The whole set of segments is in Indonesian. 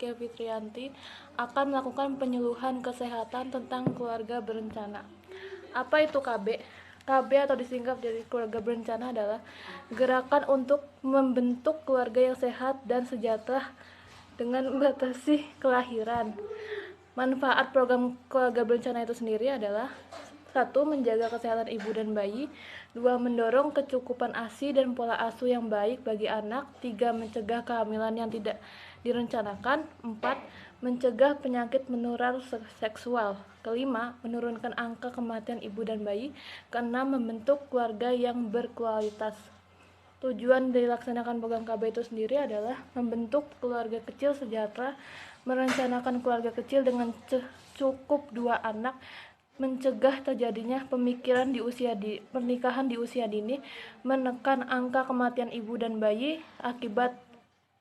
Zaskia Fitriyanti akan melakukan penyuluhan kesehatan tentang keluarga berencana. Apa itu KB? KB atau disingkat dari keluarga berencana adalah gerakan untuk membentuk keluarga yang sehat dan sejahtera dengan membatasi kelahiran. Manfaat program keluarga berencana itu sendiri adalah: 1. Menjaga kesehatan ibu dan bayi. 2. Mendorong kecukupan ASI dan pola asuh yang baik bagi anak. 3. Mencegah kehamilan yang tidak direncanakan. 4. Mencegah penyakit menular seksual. 5. Menurunkan angka kematian ibu dan bayi. 6. Membentuk keluarga yang berkualitas. Tujuan dari laksanakan program KB itu sendiri adalah membentuk keluarga kecil sejahtera, merencanakan keluarga kecil dengan cukup 2 anak, mencegah terjadinya pernikahan di usia dini, menekan angka kematian ibu dan bayi akibat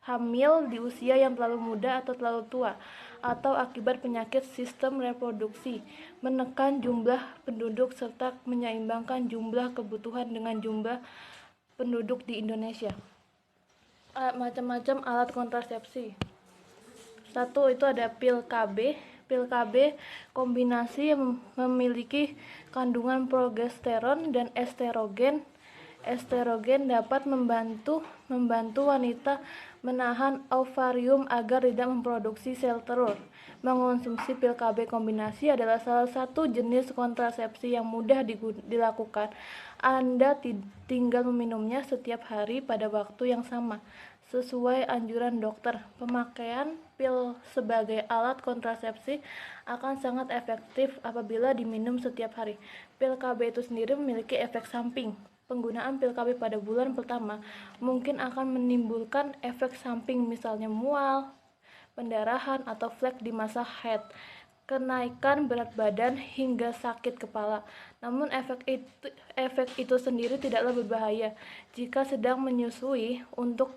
hamil di usia yang terlalu muda atau terlalu tua, atau akibat penyakit sistem reproduksi, menekan jumlah penduduk serta menyeimbangkan jumlah kebutuhan dengan jumlah penduduk di Indonesia. Macam-macam alat kontrasepsi. 1. Itu ada pil KB. Pil KB kombinasi yang memiliki kandungan progesteron dan estrogen. Estrogen dapat membantu wanita menahan ovarium agar tidak memproduksi sel telur. Mengonsumsi pil KB kombinasi adalah salah satu jenis kontrasepsi yang mudah dilakukan. Anda tinggal meminumnya setiap hari pada waktu yang sama, sesuai anjuran dokter. Pemakaian pil sebagai alat kontrasepsi akan sangat efektif apabila diminum setiap hari. Pil KB itu sendiri memiliki efek samping. Penggunaan pil KB pada bulan pertama mungkin akan menimbulkan efek samping, misalnya mual, pendarahan, atau flek di masa haid, kenaikan berat badan, hingga sakit kepala. Namun efek itu sendiri tidaklah berbahaya jika sedang menyusui untuk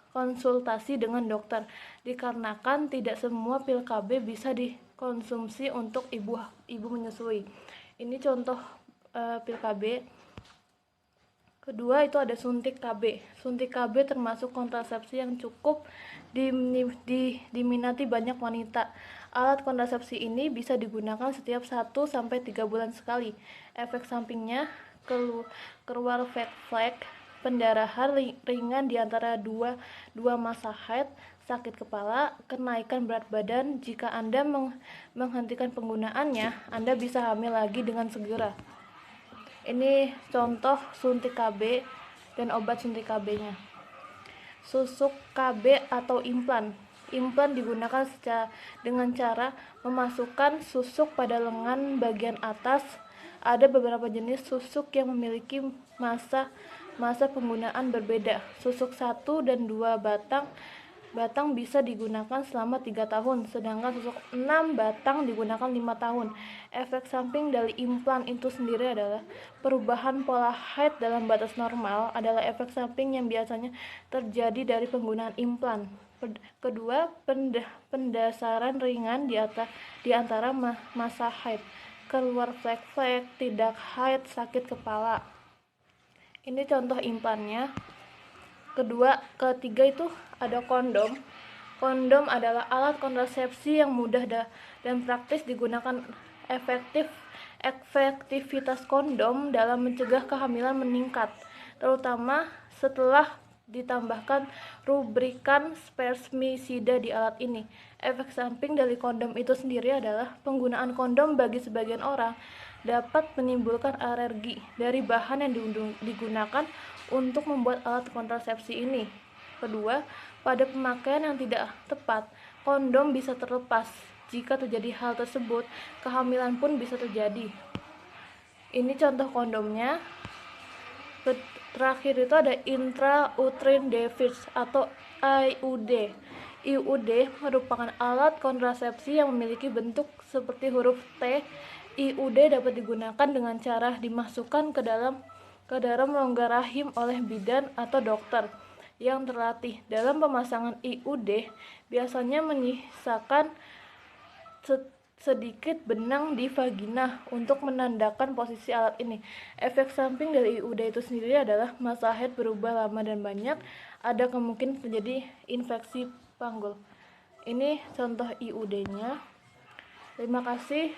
konsultasi dengan dokter, dikarenakan tidak semua pil KB bisa dikonsumsi untuk ibu menyusui. Ini contoh pil KB. Kedua itu ada suntik KB. Suntik KB termasuk kontrasepsi yang cukup diminati banyak wanita. Alat kontrasepsi ini bisa digunakan setiap 1-3 bulan sekali. Efek sampingnya keluar flek, pendarahan ringan di antara dua masa haid, sakit kepala, kenaikan berat badan. Jika Anda menghentikan penggunaannya, Anda bisa hamil lagi dengan segera. Ini contoh suntik KB dan obat suntik KB-nya. Susuk KB atau implan. Implan digunakan dengan cara memasukkan susuk pada lengan bagian atas. Ada beberapa jenis susuk yang memiliki masa penggunaan berbeda. Susuk 1 dan 2 batang bisa digunakan selama 3 tahun, sedangkan susuk 6 batang digunakan 5 tahun. Efek samping dari implan itu sendiri adalah perubahan pola haid dalam batas normal adalah efek samping yang biasanya terjadi dari penggunaan implan. Kedua, pendasaran ringan di antara masa haid, keluar flek-flek, tidak haid, sakit kepala. Ini contoh implannya. Ketiga itu ada kondom. Kondom adalah alat kontrasepsi yang mudah dan praktis digunakan. Efektivitas kondom dalam mencegah kehamilan meningkat, terutama setelah ditambahkan rubrikan spermisida di alat ini. Efek samping dari kondom itu sendiri adalah penggunaan kondom bagi sebagian orang dapat menimbulkan alergi dari bahan yang digunakan untuk membuat alat kontrasepsi ini. Kedua, pada pemakaian yang tidak tepat, kondom bisa terlepas. Jika terjadi hal tersebut, kehamilan pun bisa terjadi. Ini contoh kondomnya. Terakhir itu ada intrauterine device atau IUD. IUD merupakan alat kontrasepsi yang memiliki bentuk seperti huruf T. IUD dapat digunakan dengan cara dimasukkan ke dalam rongga rahim oleh bidan atau dokter yang terlatih. Dalam pemasangan IUD biasanya menyisakan sedikit benang di vagina untuk menandakan posisi alat ini. Efek samping dari IUD itu sendiri adalah masa haid berubah lama dan banyak. Ada kemungkinan terjadi infeksi panggul. Ini contoh IUD-nya. Terima kasih.